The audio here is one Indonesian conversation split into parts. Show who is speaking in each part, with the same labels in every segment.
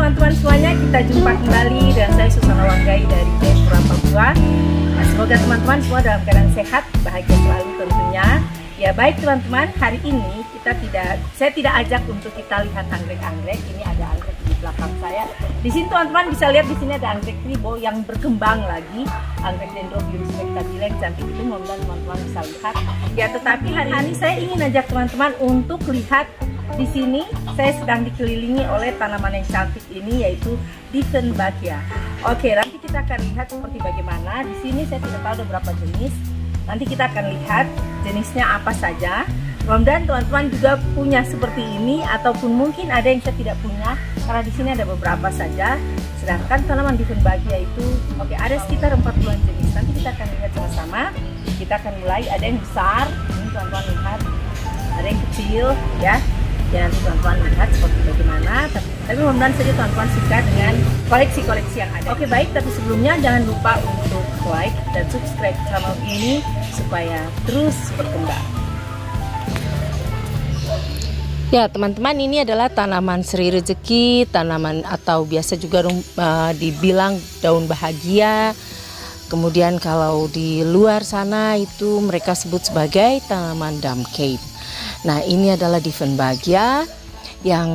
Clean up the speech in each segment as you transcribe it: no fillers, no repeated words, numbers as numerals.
Speaker 1: teman-teman semuanya, kita jumpa kembali dan saya Susana Wanggai dari Jayapura, Papua. Nah, semoga teman-teman semua dalam keadaan sehat, bahagia selalu tentunya. Ya baik teman-teman, hari ini saya tidak ajak untuk kita lihat anggrek-anggrek. Ini ada anggrek di belakang saya. Di sini teman-teman bisa lihat di sini ada anggrek kribo yang berkembang lagi. Anggrek Dendrobium spectabile yang cantik itu, mudah-mudahan teman-teman bisa lihat. Ya tetapi hari ini saya ingin ajak teman-teman untuk lihat. Di sini saya sedang dikelilingi oleh tanaman yang cantik ini, yaitu Diefenbachia. Oke, nanti kita akan lihat seperti bagaimana. Di sini saya tidak tahu ada berapa jenis. Nanti kita akan lihat jenisnya apa saja. Mudah-mudahan teman-teman juga punya seperti ini, ataupun mungkin ada yang saya tidak punya, karena di sini ada beberapa saja. Sedangkan tanaman Diefenbachia itu, oke, ada sekitar 40-an jenis. Nanti kita akan lihat sama-sama. Kita akan mulai, ada yang besar, ini teman-teman lihat, ada yang kecil, ya. Ya nanti teman-teman lihat seperti bagaimana. Tapi mudah-mudahan saja teman-teman suka dengan koleksi-koleksi yang ada. Oke baik, tapi sebelumnya jangan lupa untuk like dan subscribe channel ini supaya terus berkembang. Ya teman-teman, ini adalah tanaman Sri Rezeki, tanaman atau biasa juga dibilang daun bahagia. Kemudian kalau di luar sana itu mereka sebut sebagai tanaman Damkade. Nah ini adalah Diefenbachia yang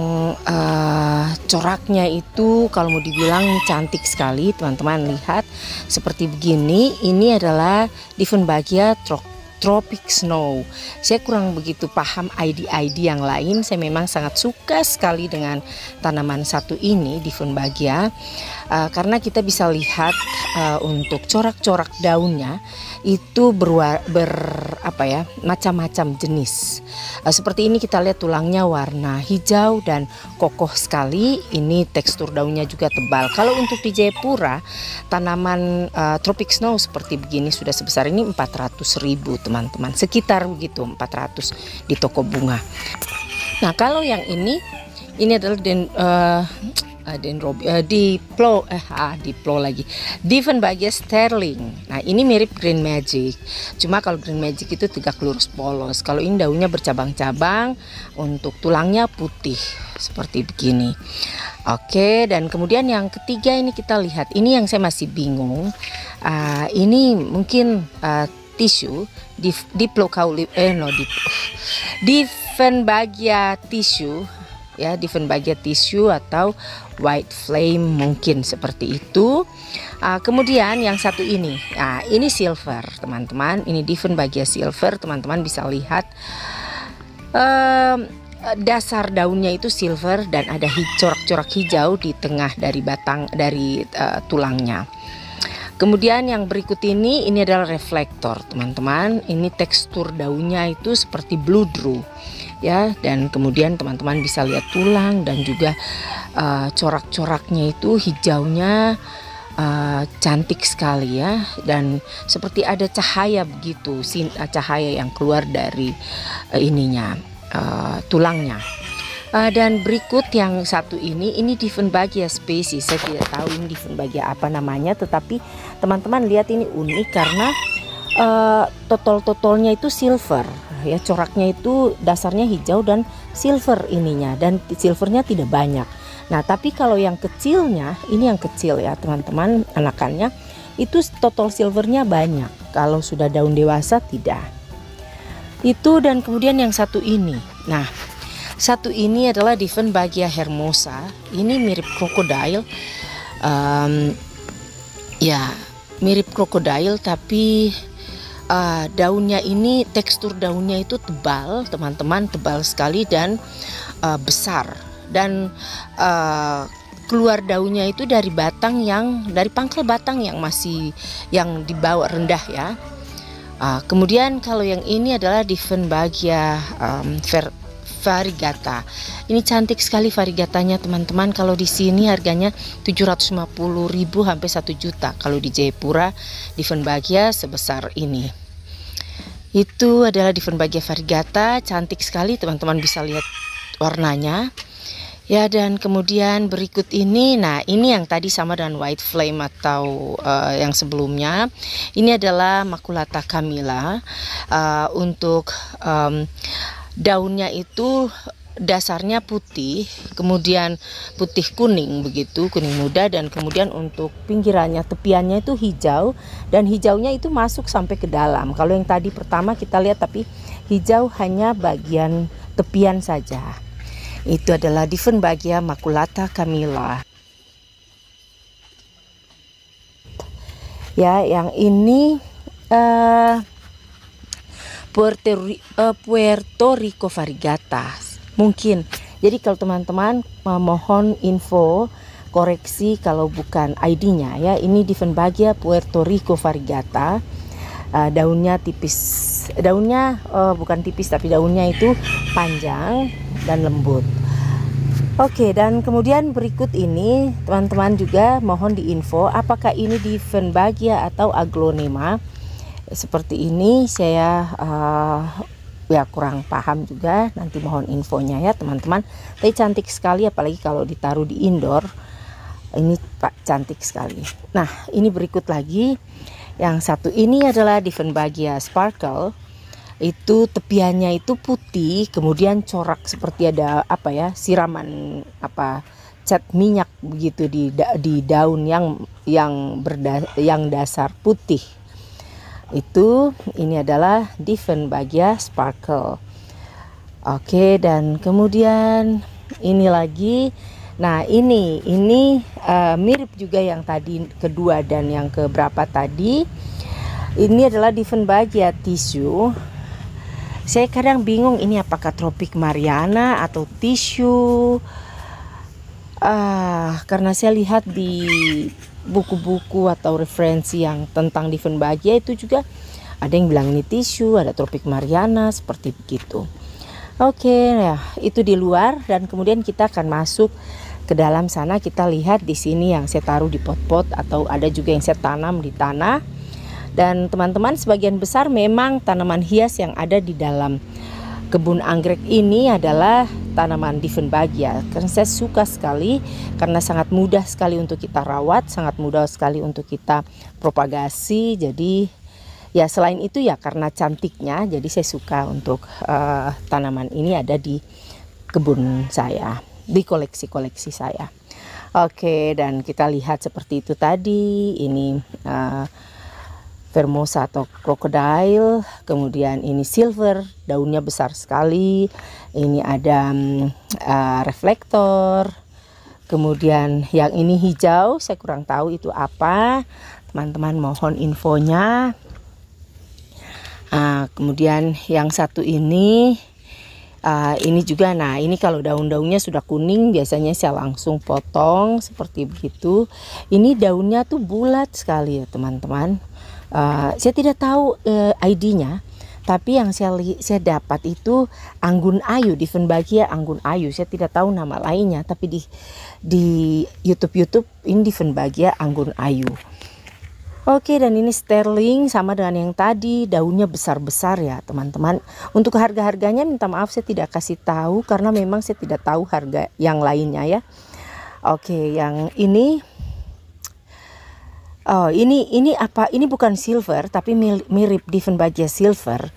Speaker 1: coraknya itu kalau mau dibilang cantik sekali. Teman-teman lihat seperti begini. Ini adalah Diefenbachia Tropic Snow. Saya kurang begitu paham ID yang lain. Saya memang sangat suka sekali dengan tanaman satu ini, Diefenbachia, karena kita bisa lihat untuk corak-corak daunnya itu macam-macam jenis. Seperti ini kita lihat tulangnya warna hijau dan kokoh sekali. Ini tekstur daunnya juga tebal. Kalau untuk di Jayapura, tanaman Tropic Snow seperti begini sudah sebesar ini 400.000 teman-teman, sekitar begitu 400 di toko bunga. Nah kalau yang ini adalah Diefenbachia sterling. Nah ini mirip Green Magic, cuma kalau Green Magic itu tegak lurus polos. Kalau ini daunnya bercabang-cabang, untuk tulangnya putih seperti begini. Oke, dan kemudian yang ketiga ini kita lihat, ini yang saya masih bingung. Ini mungkin tisu Diefenbachia tissue, ya, Diefenbachia tissue atau white flame mungkin seperti itu. Kemudian yang satu ini, ini silver teman-teman, ini Diefenbachia silver. Teman-teman bisa lihat dasar daunnya itu silver dan ada corak-corak hijau di tengah dari tulangnya. Kemudian yang berikut ini adalah reflektor teman-teman. Ini tekstur daunnya itu seperti bludru, ya. Dan kemudian teman-teman bisa lihat tulang dan juga corak-coraknya itu hijaunya cantik sekali, ya. Dan seperti ada cahaya begitu, cahaya yang keluar dari tulangnya. Dan berikut yang satu ini Diefenbachia species. Saya tidak tahu ini Diefenbachia apa namanya, tetapi teman-teman lihat ini unik karena totol-totolnya itu silver, ya. Coraknya itu dasarnya hijau dan silver ininya, dan silvernya tidak banyak. Nah tapi kalau yang kecilnya, ini yang kecil ya teman-teman, anakannya itu total silvernya banyak. Kalau sudah daun dewasa tidak. Itu, dan kemudian yang satu ini. Nah satu ini adalah Diefenbachia hermosa. Ini mirip krokodil, ya mirip krokodil, tapi daunnya ini, tekstur daunnya itu tebal teman-teman, tebal sekali dan besar. Dan keluar daunnya itu dari pangkal batang yang dibawa rendah, ya. Kemudian kalau yang ini adalah Diefenbachia variegata. Ini cantik sekali variegatanya teman-teman. Kalau di sini harganya 750.000 sampai 1 juta. Kalau di Jayapura Diefenbachia sebesar ini. Itu adalah Diefenbachia variegata, cantik sekali teman-teman, bisa lihat warnanya. Ya, dan kemudian berikut ini, nah ini yang tadi sama dengan white flame atau yang sebelumnya. Ini adalah Maculata Camilla. Untuk daunnya itu
Speaker 2: dasarnya putih, kemudian putih kuning begitu, kuning muda, dan kemudian untuk pinggirannya, tepiannya itu hijau, dan hijaunya itu masuk sampai ke dalam. Kalau yang tadi pertama kita lihat tapi hijau hanya bagian tepian saja. Itu adalah Dieffenbagia maculata Camilla. Ya, yang ini Puerto Rico variegata. Mungkin. Jadi kalau teman-teman mohon info koreksi kalau bukan ID-nya ya. Ini Dieffenbagia Puerto Rico variegata. Daunnya tipis. Daunnya bukan tipis tapi daunnya itu panjang dan lembut. Oke, dan kemudian berikut ini teman-teman juga mohon diinfo apakah ini Dieffenbagia atau Aglonema. Seperti ini saya ya kurang paham juga, nanti mohon infonya ya teman-teman. Tapi cantik sekali apalagi kalau ditaruh di indoor. Ini Pak cantik sekali. Nah, ini berikut lagi. Yang satu ini adalah Dieffenbagia Sparkle. Itu tepiannya itu putih, kemudian corak seperti ada apa ya, siraman apa cat minyak begitu di daun yang dasar putih. Itu ini adalah Dieffenbagia Sparkle. Oke, dan kemudian ini lagi. Nah, ini mirip juga yang tadi kedua dan yang keberapa tadi. Ini adalah Dieffenbagia tissue. Saya kadang bingung ini apakah tropik Mariana atau tisu. Karena saya lihat di buku-buku atau referensi yang tentang Dieffenbagia itu juga ada yang bilang ini tisu, ada tropik Mariana seperti begitu. Oke, ya itu di luar, dan kemudian kita akan masuk ke dalam sana. Kita lihat di sini yang saya taruh di pot-pot atau ada juga yang saya tanam di tanah. Dan teman-teman, sebagian besar memang tanaman hias yang ada di dalam kebun anggrek ini adalah tanaman Dieffenbagia. Karena saya suka sekali, karena sangat mudah sekali untuk kita rawat, sangat mudah sekali untuk kita propagasi. Jadi ya selain itu ya karena cantiknya, jadi saya suka untuk tanaman ini ada di kebun saya, di koleksi-koleksi saya. Oke, dan kita lihat seperti itu tadi. Ini Vermosa atau crocodile, kemudian ini silver, daunnya besar sekali. Ini ada reflektor, kemudian yang ini hijau, saya kurang tahu itu apa. Teman-teman mohon infonya. Kemudian yang satu ini juga, nah ini kalau daun-daunnya sudah kuning biasanya saya langsung potong seperti begitu. Ini daunnya tuh bulat sekali ya teman-teman. Saya tidak tahu ID-nya, tapi yang saya dapat itu anggun ayu, Dieffenbagia anggun ayu. Saya tidak tahu nama lainnya, tapi di YouTube ini Dieffenbagia anggun ayu. Oke, dan ini sterling sama dengan yang tadi, daunnya besar-besar ya teman-teman. Untuk harga-harganya minta maaf saya tidak kasih tahu karena memang saya tidak tahu harga yang lainnya ya. Oke, yang ini ini apa? Ini bukan silver tapi mirip Dieffenbagia silver.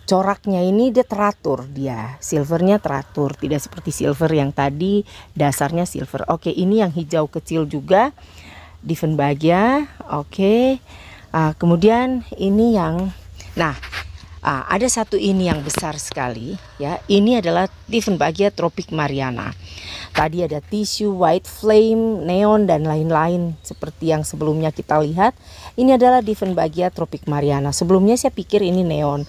Speaker 2: Coraknya ini dia teratur, silvernya teratur, tidak seperti silver yang tadi dasarnya silver. Oke, ini yang hijau kecil juga Dieffenbagia. Oke, kemudian ini yang ada satu ini yang besar sekali ya. Ini adalah Dieffenbagia tropik Mariana. Tadi ada tisu, white flame, neon dan lain-lain seperti yang sebelumnya kita lihat. Ini adalah Dieffenbagia tropik Mariana. Sebelumnya saya pikir ini neon,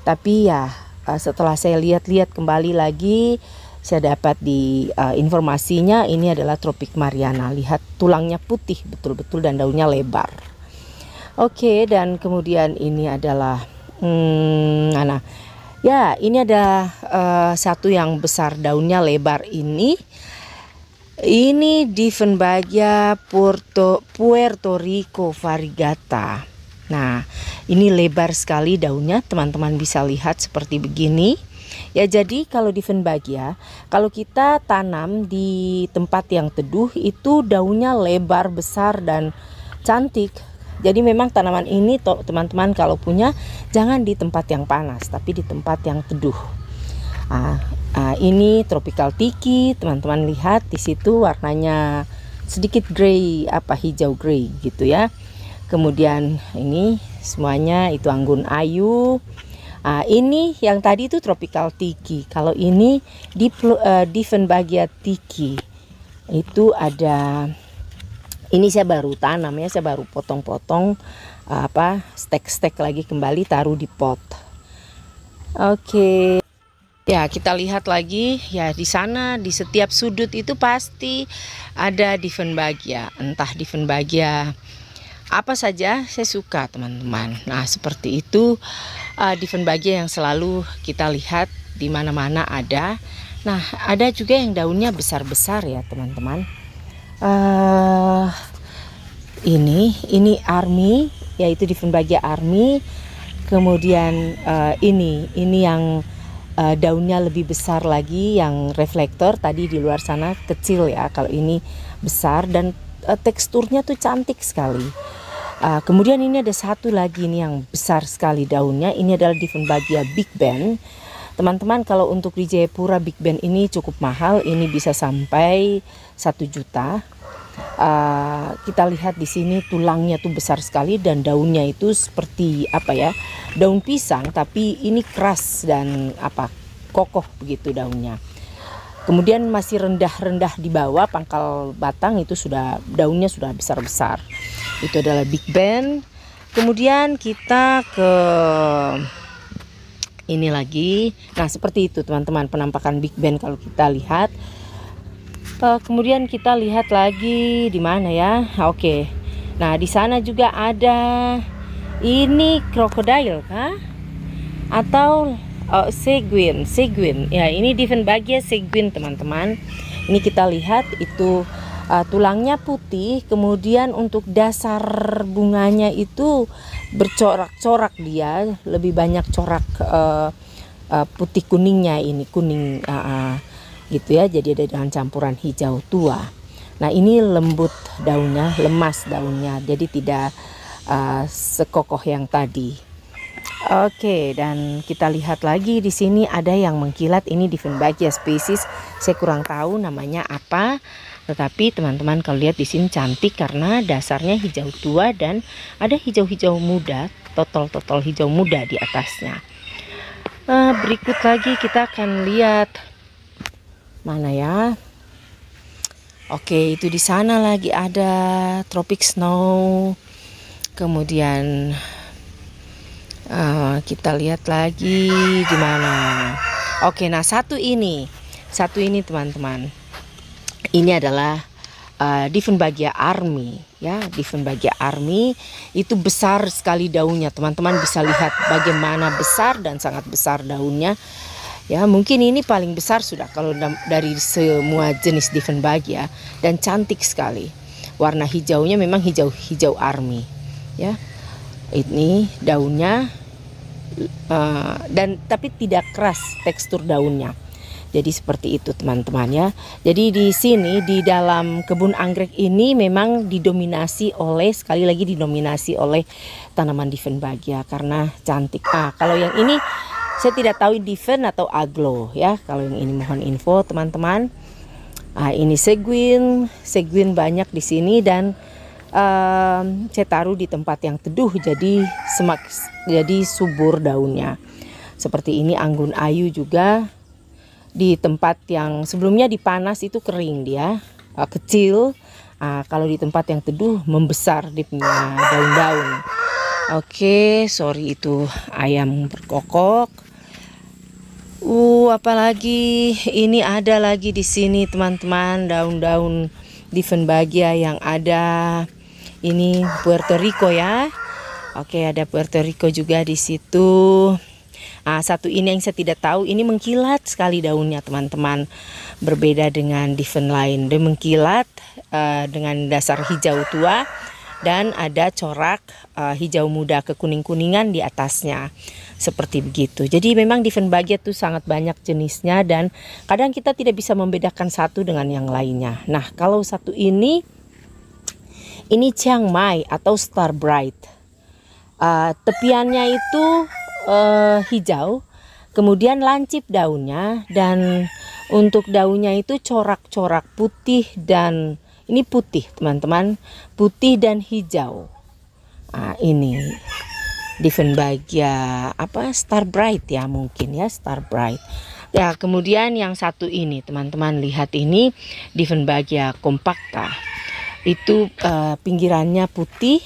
Speaker 2: tapi ya setelah saya lihat-lihat kembali lagi, saya dapat di informasinya ini adalah tropik Mariana. Lihat tulangnya putih betul-betul dan daunnya lebar. Oke, dan kemudian ini adalah ya ini ada satu yang besar daunnya lebar ini. Ini Dieffenbagia Puerto Rico variegata. Nah, ini lebar sekali daunnya, teman-teman bisa lihat seperti begini. Ya, jadi kalau Dieffenbagia, kalau kita tanam di tempat yang teduh itu daunnya lebar, besar dan cantik. Jadi memang tanaman ini teman-teman kalau punya jangan di tempat yang panas, tapi di tempat yang teduh. Ini tropical tiki, teman-teman lihat di situ warnanya sedikit grey, hijau grey gitu ya. Kemudian ini semuanya itu anggun ayu. Ini yang tadi itu tropical tiki. Kalau ini Diefenbagia tiki. Itu ada, ini saya baru tanam ya, saya baru potong-potong stek-stek lagi kembali taruh di pot. Oke. Ya, kita lihat lagi ya, di sana di setiap sudut itu pasti ada Diefenbagia, entah Diefenbagia apa saja, saya suka teman-teman. Nah, seperti itu Diefenbagia yang selalu kita lihat di mana-mana ada. Nah, ada juga yang daunnya besar-besar ya teman-teman. Ini army, yaitu Diefenbagia army. Kemudian ini yang daunnya lebih besar lagi, yang reflektor tadi di luar sana kecil ya, kalau ini besar dan teksturnya tuh cantik sekali. Kemudian ini ada satu lagi nih yang besar sekali daunnya, ini adalah Diefenbagia Big Ben. Teman-teman, kalau untuk di Jayapura Big Ben ini cukup mahal, ini bisa sampai 1 juta. Kita lihat di sini tulangnya tuh besar sekali dan daunnya itu seperti daun pisang, tapi ini keras dan kokoh begitu daunnya. Kemudian masih rendah-rendah di bawah pangkal batang itu daunnya sudah besar-besar. Itu adalah Big Ben. Kemudian kita ke ini lagi. Nah, seperti itu teman-teman penampakan Big Ben kalau kita lihat. Kemudian kita lihat lagi di mana ya? Oke. Nah, di sana juga ada ini krokodil kah? Atau seguin. Ya, ini Diefenbagia seguin teman-teman. Ini kita lihat itu tulangnya putih, kemudian untuk dasar bunganya itu bercorak-corak, dia lebih banyak corak putih kuningnya, ini kuning gitu ya, jadi ada dengan campuran hijau tua. Nah, ini lembut daunnya, lemas daunnya, jadi tidak sekokoh yang tadi. Oke, dan kita lihat lagi di sini ada yang mengkilat, ini Diefenbagia spesies, saya kurang tahu namanya apa, tetapi teman-teman kalau lihat di sini cantik karena dasarnya hijau tua dan ada hijau-hijau muda, totol-totol hijau muda di atasnya. Berikut lagi kita akan lihat mana ya? Oke, itu di sana lagi ada tropic snow. Kemudian kita lihat lagi di mana. Oke, nah satu ini teman-teman. Ini adalah Diefenbagia army ya. Diefenbagia army itu besar sekali daunnya. Teman-teman bisa lihat bagaimana besar dan sangat besar daunnya. Ya, mungkin ini paling besar sudah kalau dari semua jenis Diefenbagia dan cantik sekali. Warna hijaunya memang hijau army ya. Ini daunnya dan tapi tidak keras tekstur daunnya. Jadi seperti itu teman-teman ya. Jadi di sini di dalam kebun anggrek ini memang didominasi oleh tanaman Diefenbagia karena cantik. Kalau yang ini saya tidak tahu Diefen atau aglo ya. Kalau yang ini mohon info teman-teman. Ini seguin banyak di sini dan saya taruh di tempat yang teduh jadi subur daunnya. Seperti ini anggun ayu juga di tempat yang sebelumnya dipanas itu kering dia, kecil. Kalau di tempat yang teduh membesar dia punya daun-daun. Oke, sorry itu ayam berkokok. Apalagi ini ada lagi di sini teman-teman daun-daun Diefenbagia yang ada. Ini Puerto Rico ya. Oke, ada Puerto Rico juga di situ. Satu ini yang saya tidak tahu, ini mengkilat sekali daunnya teman-teman. Berbeda dengan Diefen lain. Dia mengkilat dengan dasar hijau tua dan ada corak hijau muda kekuning-kuningan di atasnya. Seperti begitu. Jadi memang Diefenbagia itu sangat banyak jenisnya dan kadang kita tidak bisa membedakan satu dengan yang lainnya. Nah, kalau satu ini Chiang Mai atau Star Bright. Tepiannya itu hijau, Kemudian lancip daunnya, dan untuk daunnya itu corak-corak putih, dan ini putih teman-teman, putih dan hijau. Nah, ini Dieffenbagia apa, Star Bright ya, mungkin ya, Star Bright. Ya, kemudian yang satu ini teman-teman, lihat ini Dieffenbagia compacta. Itu pinggirannya putih.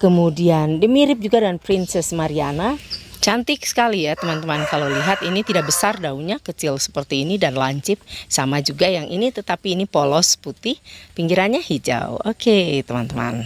Speaker 2: Kemudian mirip juga dengan Princess Mariana. Cantik sekali ya teman-teman, kalau lihat ini tidak besar daunnya, kecil seperti ini dan lancip. Sama juga yang ini, tetapi ini polos putih, pinggirannya hijau. Oke teman-teman.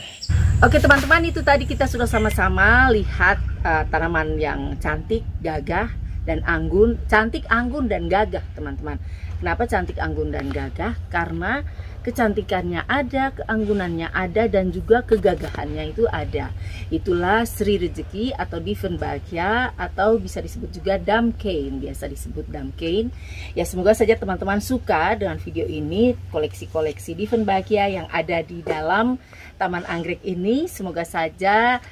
Speaker 2: Oke teman-teman, itu tadi kita sudah sama-sama lihat tanaman yang cantik, gagah, dan anggun. Cantik, anggun, dan gagah teman-teman. Kenapa cantik, anggun, dan gagah? Karena kecantikannya ada, keanggunannya ada, dan juga kegagahannya itu ada. Itulah Sri Rezeki atau Dieffenbagia, atau bisa disebut juga Damkane, biasa disebut Damkane. Ya, semoga saja teman-teman suka dengan video ini, koleksi-koleksi Dieffenbagia yang ada di dalam Taman Anggrek ini. Semoga saja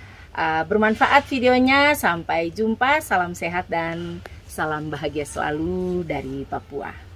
Speaker 2: bermanfaat videonya. Sampai jumpa, salam sehat dan salam bahagia selalu dari Papua.